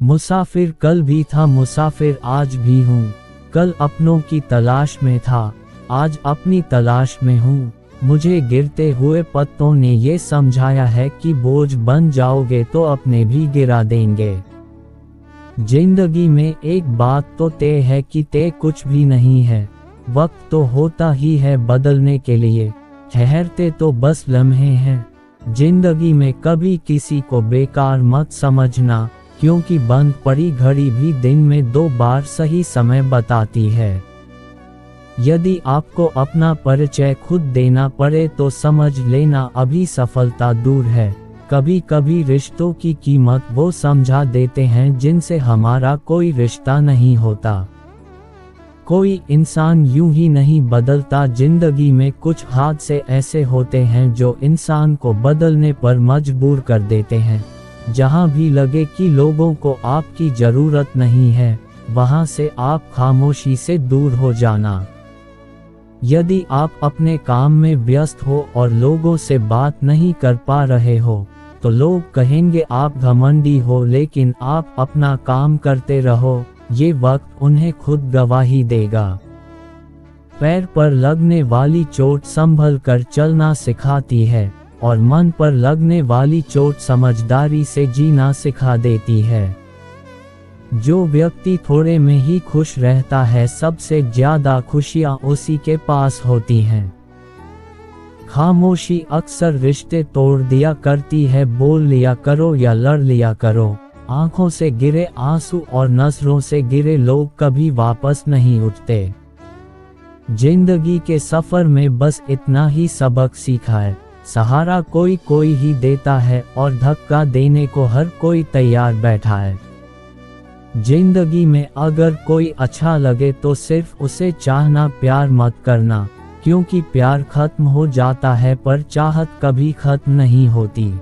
मुसाफिर कल भी था, मुसाफिर आज भी हूँ। कल अपनों की तलाश में था, आज अपनी तलाश में हूँ। मुझे गिरते हुए पत्तों ने ये समझाया है कि बोझ बन जाओगे तो अपने भी गिरा देंगे। जिंदगी में एक बात तो तय है कि तय कुछ भी नहीं है। वक्त तो होता ही है बदलने के लिए, ठहरते तो बस लम्हे हैं। जिंदगी में कभी किसी को बेकार मत समझना, क्योंकि बंद पड़ी घड़ी भी दिन में 2 बार सही समय बताती है। यदि आपको अपना परिचय खुद देना पड़े तो समझ लेना अभी सफलता दूर है। कभी कभी रिश्तों की कीमत वो समझा देते हैं जिनसे हमारा कोई रिश्ता नहीं होता। कोई इंसान यूं ही नहीं बदलता, जिंदगी में कुछ हादसे ऐसे होते हैं जो इंसान को बदलने पर मजबूर कर देते हैं। जहां भी लगे कि लोगों को आपकी जरूरत नहीं है, वहां से आप खामोशी से दूर हो जाना। यदि आप अपने काम में व्यस्त हो और लोगों से बात नहीं कर पा रहे हो, तो लोग कहेंगे आप घमंडी हो, लेकिन आप अपना काम करते रहो, ये वक्त उन्हें खुद गवाही देगा। पैर पर लगने वाली चोट संभल कर चलना सिखाती है, और मन पर लगने वाली चोट समझदारी से जीना सिखा देती है। जो व्यक्ति थोड़े में ही खुश रहता है, सबसे ज्यादा खुशियां उसी के पास होती हैं। खामोशी अक्सर रिश्ते तोड़ दिया करती है, बोल लिया करो या लड़ लिया करो। आंखों से गिरे आंसू और नजरों से गिरे लोग कभी वापस नहीं उठते। जिंदगी के सफर में बस इतना ही सबक सीखा है, सहारा कोई कोई ही देता है और धक्का देने को हर कोई तैयार बैठा है। जिंदगी में अगर कोई अच्छा लगे तो सिर्फ उसे चाहना, प्यार मत करना, क्योंकि प्यार खत्म हो जाता है पर चाहत कभी खत्म नहीं होती।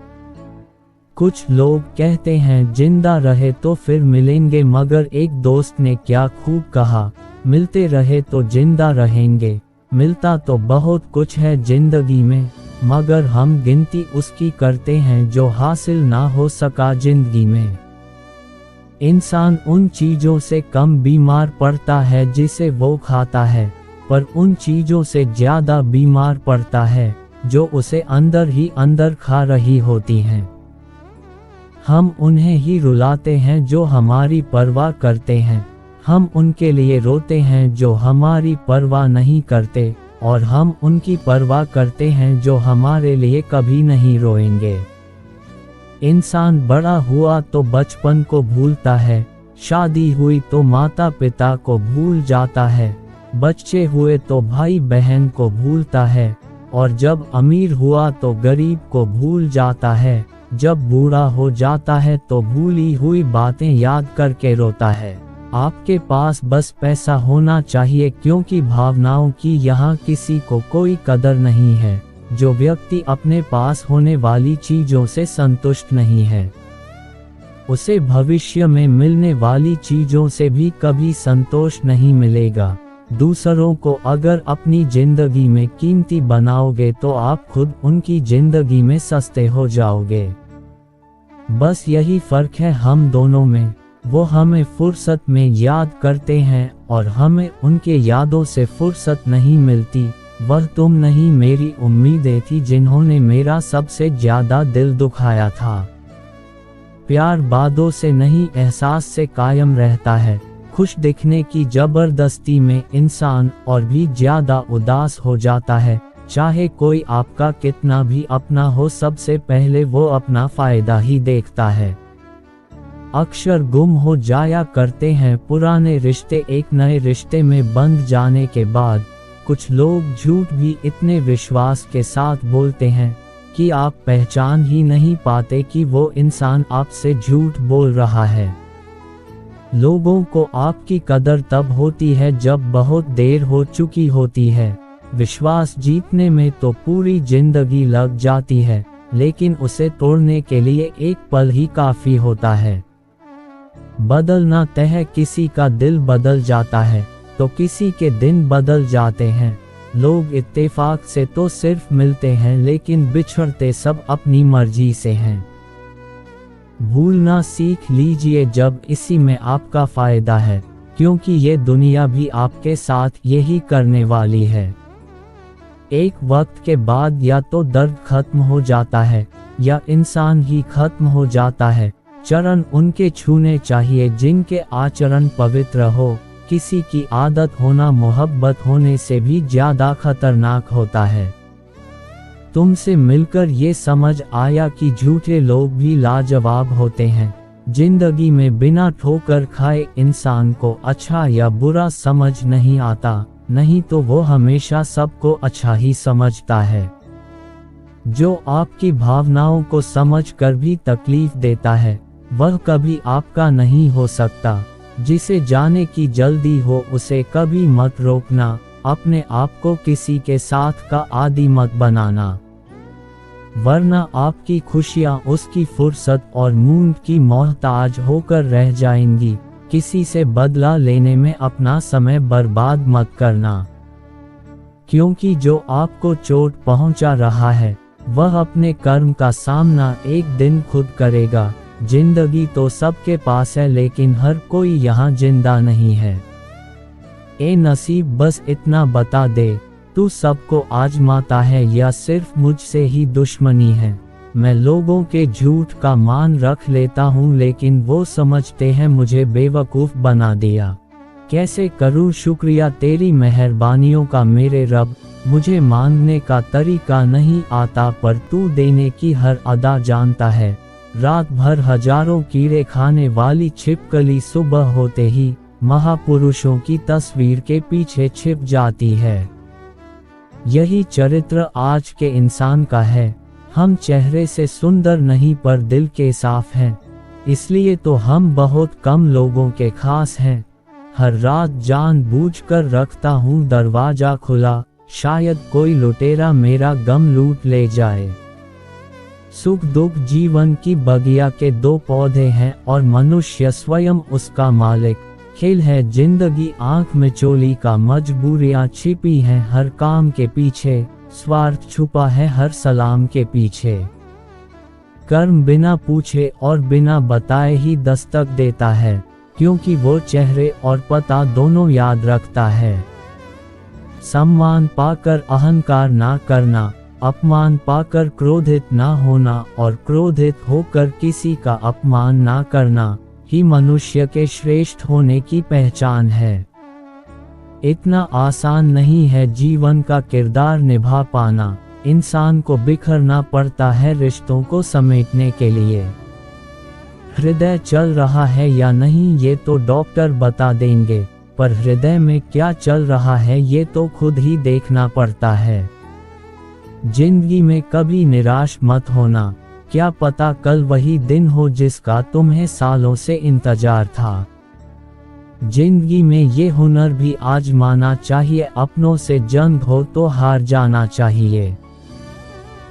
कुछ लोग कहते हैं जिंदा रहे तो फिर मिलेंगे, मगर एक दोस्त ने क्या खूब कहा, मिलते रहे तो जिंदा रहेंगे। मिलता तो बहुत कुछ है जिंदगी में, मगर हम गिनती उसकी करते हैं जो हासिल ना हो सका जिंदगी में। इंसान उन चीजों से कम बीमार पड़ता है जिसे वो खाता है, पर उन चीजों से ज्यादा बीमार पड़ता है जो उसे अंदर ही अंदर खा रही होती हैं। हम उन्हें ही रुलाते हैं जो हमारी परवाह करते हैं, हम उनके लिए रोते हैं जो हमारी परवाह नहीं करते, और हम उनकी परवाह करते हैं जो हमारे लिए कभी नहीं रोएंगे। इंसान बड़ा हुआ तो बचपन को भूलता है, शादी हुई तो माता पिता को भूल जाता है, बच्चे हुए तो भाई बहन को भूलता है, और जब अमीर हुआ तो गरीब को भूल जाता है। जब बूढ़ा हो जाता है तो भूली हुई बातें याद करके रोता है। आपके पास बस पैसा होना चाहिए, क्योंकि भावनाओं की यहाँ किसी को कोई कदर नहीं है। जो व्यक्ति अपने पास होने वाली चीजों से संतुष्ट नहीं है, उसे भविष्य में मिलने वाली चीजों से भी कभी संतोष नहीं मिलेगा। दूसरों को अगर अपनी जिंदगी में कीमती बनाओगे तो आप खुद उनकी जिंदगी में सस्ते हो जाओगे। बस यही फर्क है हम दोनों में, वो हमें फुर्सत में याद करते हैं और हमें उनके यादों से फुर्सत नहीं मिलती। वह तुम नहीं, मेरी उम्मीदें थी जिन्होंने मेरा सबसे ज्यादा दिल दुखाया था। प्यार बातों से नहीं, एहसास से कायम रहता है। खुश दिखने की जबरदस्ती में इंसान और भी ज्यादा उदास हो जाता है। चाहे कोई आपका कितना भी अपना हो, सबसे पहले वो अपना फायदा ही देखता है। अक्सर गुम हो जाया करते हैं पुराने रिश्ते एक नए रिश्ते में बंध जाने के बाद। कुछ लोग झूठ भी इतने विश्वास के साथ बोलते हैं कि आप पहचान ही नहीं पाते कि वो इंसान आपसे झूठ बोल रहा है। लोगों को आपकी कदर तब होती है जब बहुत देर हो चुकी होती है। विश्वास जीतने में तो पूरी जिंदगी लग जाती है, लेकिन उसे तोड़ने के लिए एक पल ही काफी होता है। बदलना तय है, किसी का दिल बदल जाता है तो किसी के दिन बदल जाते हैं। लोग इत्तेफाक से तो सिर्फ मिलते हैं, लेकिन बिछड़ते सब अपनी मर्जी से हैं। भूलना सीख लीजिए जब इसी में आपका फायदा है, क्योंकि ये दुनिया भी आपके साथ यही करने वाली है। एक वक्त के बाद या तो दर्द खत्म हो जाता है या इंसान ही खत्म हो जाता है। चरण उनके छूने चाहिए जिनके आचरण पवित्र हो। किसी की आदत होना मोहब्बत होने से भी ज्यादा खतरनाक होता है। तुमसे मिलकर ये समझ आया कि झूठे लोग भी लाजवाब होते हैं। जिंदगी में बिना ठोकर खाए इंसान को अच्छा या बुरा समझ नहीं आता, नहीं तो वो हमेशा सबको अच्छा ही समझता है। जो आपकी भावनाओं को समझ कर भी तकलीफ देता है, वह कभी आपका नहीं हो सकता। जिसे जाने की जल्दी हो उसे कभी मत रोकना, अपने आप को किसी के साथ का आदी मत बनाना, वरना आपकी खुशियां उसकी फुर्सत और मूड की मोहताज होकर रह जाएंगी। किसी से बदला लेने में अपना समय बर्बाद मत करना, क्योंकि जो आपको चोट पहुंचा रहा है वह अपने कर्म का सामना एक दिन खुद करेगा। जिंदगी तो सबके पास है, लेकिन हर कोई यहाँ जिंदा नहीं है। ए नसीब बस इतना बता दे, तू सबको आजमाता है या सिर्फ मुझसे ही दुश्मनी है। मैं लोगों के झूठ का मान रख लेता हूँ, लेकिन वो समझते हैं मुझे बेवकूफ़ बना दिया। कैसे करूँ शुक्रिया तेरी मेहरबानियों का मेरे रब। मुझे मांगने का तरीका नहीं आता, पर तू देने की हर अदा जानता है। रात भर हजारों कीड़े खाने वाली छिपकली सुबह होते ही महापुरुषों की तस्वीर के पीछे छिप जाती है। यही चरित्र आज के इंसान का है। हम चेहरे से सुंदर नहीं पर दिल के साफ हैं, इसलिए तो हम बहुत कम लोगों के खास हैं। हर रात जानबूझकर रखता हूँ दरवाजा खुला, शायद कोई लुटेरा मेरा गम लूट ले जाए। सुख दुख जीवन की बगिया के दो पौधे हैं और मनुष्य स्वयं उसका मालिक। खेल है जिंदगी आंख में चोली का, मजबूरियां छिपी हैं हर काम के पीछे, स्वार्थ छुपा है हर सलाम के पीछे। कर्म बिना पूछे और बिना बताए ही दस्तक देता है, क्योंकि वो चेहरे और पता दोनों याद रखता है। सम्मान पाकर अहंकार ना करना, अपमान पाकर क्रोधित ना होना और क्रोधित होकर किसी का अपमान ना करना ही मनुष्य के श्रेष्ठ होने की पहचान है। इतना आसान नहीं है जीवन का किरदार निभा पाना। इंसान को बिखरना पड़ता है रिश्तों को समेटने के लिए। हृदय चल रहा है या नहीं ये तो डॉक्टर बता देंगे, पर हृदय में क्या चल रहा है ये तो खुद ही देखना पड़ता है। जिंदगी में कभी निराश मत होना, क्या पता कल वही दिन हो जिसका तुम्हें सालों से इंतजार था। जिंदगी में ये हुनर भी आजमाना चाहिए, अपनों से जंग हो तो हार जाना चाहिए।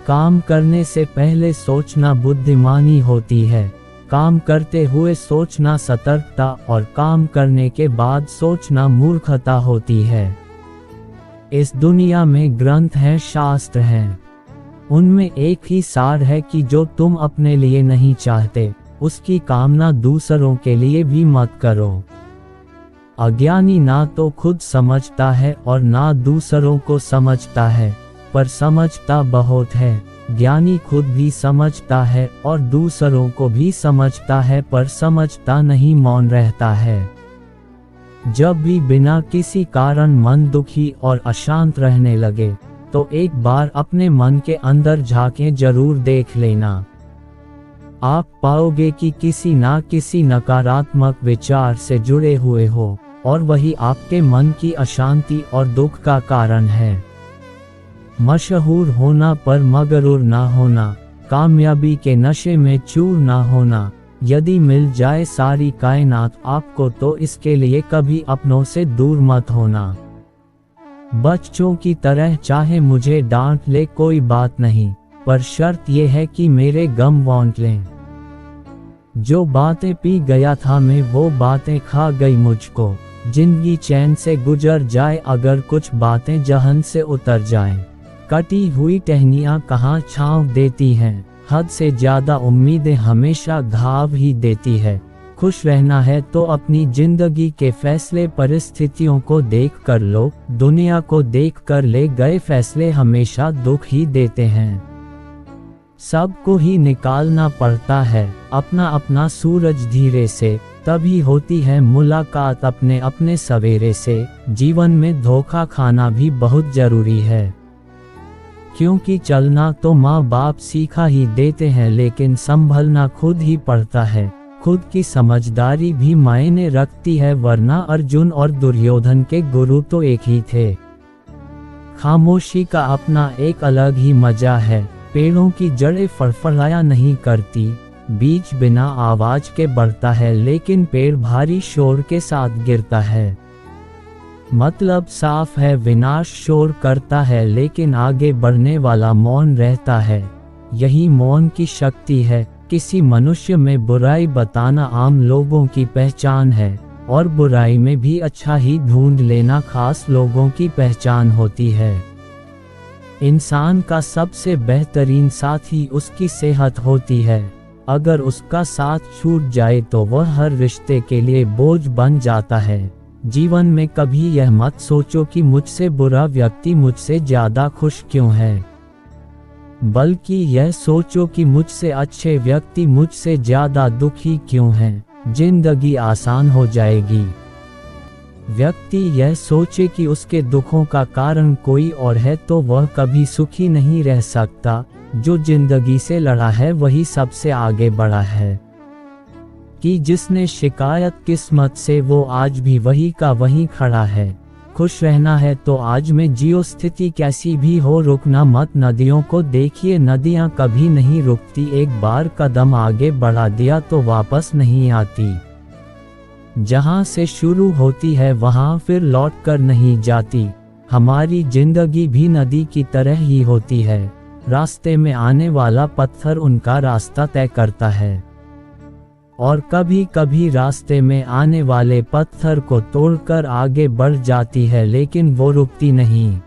काम करने से पहले सोचना बुद्धिमानी होती है, काम करते हुए सोचना सतर्कता और काम करने के बाद सोचना मूर्खता होती है। इस दुनिया में ग्रंथ हैं, शास्त्र हैं, उनमें एक ही सार है कि जो तुम अपने लिए नहीं चाहते उसकी कामना दूसरों के लिए भी मत करो। अज्ञानी ना तो खुद समझता है और ना दूसरों को समझता है, पर समझता बहुत है। ज्ञानी खुद भी समझता है और दूसरों को भी समझता है, पर समझता नहीं, मौन रहता है। जब भी बिना किसी कारण मन दुखी और अशांत रहने लगे तो एक बार अपने मन के अंदर झांके जरूर देख लेना। आप पाओगे कि किसी ना किसी नकारात्मक विचार से जुड़े हुए हो और वही आपके मन की अशांति और दुख का कारण है। मशहूर होना पर मगरूर ना होना, कामयाबी के नशे में चूर ना होना। यदि मिल जाए सारी कायनात आपको तो इसके लिए कभी अपनों से दूर मत होना। बच्चों की तरह चाहे मुझे डांट ले कोई बात नहीं, पर शर्त यह है कि मेरे गम बांट लें। जो बातें पी गया था मैं वो बातें खा गई मुझको। जिंदगी चैन से गुजर जाए अगर कुछ बातें जहन से उतर जाएं। कटी हुई टहनियाँ कहाँ छाँव देती हैं, हद से ज़्यादा उम्मीदें हमेशा घाव ही देती है। खुश रहना है तो अपनी जिंदगी के फैसले परिस्थितियों को देख कर लो, दुनिया को देख कर ले गए फैसले हमेशा दुख ही देते हैं। सबको ही निकालना पड़ता है अपना अपना सूरज धीरे से, तभी होती है मुलाकात अपने अपने सवेरे से। जीवन में धोखा खाना भी बहुत जरूरी है, क्योंकि चलना तो माँ बाप सिखा ही देते हैं, लेकिन संभलना खुद ही पड़ता है। खुद की समझदारी भी मायने रखती है, वरना अर्जुन और दुर्योधन के गुरु तो एक ही थे। खामोशी का अपना एक अलग ही मजा है। पेड़ों की जड़ें फड़फड़ाया नहीं करती, बीज बिना आवाज के बढ़ता है, लेकिन पेड़ भारी शोर के साथ गिरता है। मतलब साफ है, विनाश शोर करता है लेकिन आगे बढ़ने वाला मौन रहता है। यही मौन की शक्ति है। किसी मनुष्य में बुराई बताना आम लोगों की पहचान है, और बुराई में भी अच्छा ही ढूंढ लेना खास लोगों की पहचान होती है। इंसान का सबसे बेहतरीन साथी उसकी सेहत होती है। अगर उसका साथ छूट जाए तो वह हर रिश्ते के लिए बोझ बन जाता है। जीवन में कभी यह मत सोचो कि मुझसे बुरा व्यक्ति मुझसे ज्यादा खुश क्यों है, बल्कि यह सोचो कि मुझसे अच्छे व्यक्ति मुझसे ज्यादा दुखी क्यों हैं। जिंदगी आसान हो जाएगी। व्यक्ति यह सोचे कि उसके दुखों का कारण कोई और है तो वह कभी सुखी नहीं रह सकता। जो जिंदगी से लड़ा है वही सबसे आगे बढ़ा है। कि जिसने शिकायत किस्मत से वो आज भी वही का वही खड़ा है। खुश रहना है तो आज में जियो, स्थिति कैसी भी हो रुकना मत। नदियों को देखिए, नदियां कभी नहीं रुकती, एक बार कदम आगे बढ़ा दिया तो वापस नहीं आती। जहां से शुरू होती है वहां फिर लौट कर नहीं जाती। हमारी जिंदगी भी नदी की तरह ही होती है। रास्ते में आने वाला पत्थर उनका रास्ता तय करता है, और कभी कभी रास्ते में आने वाले पत्थर को तोड़कर आगे बढ़ जाती है, लेकिन वो रुकती नहीं।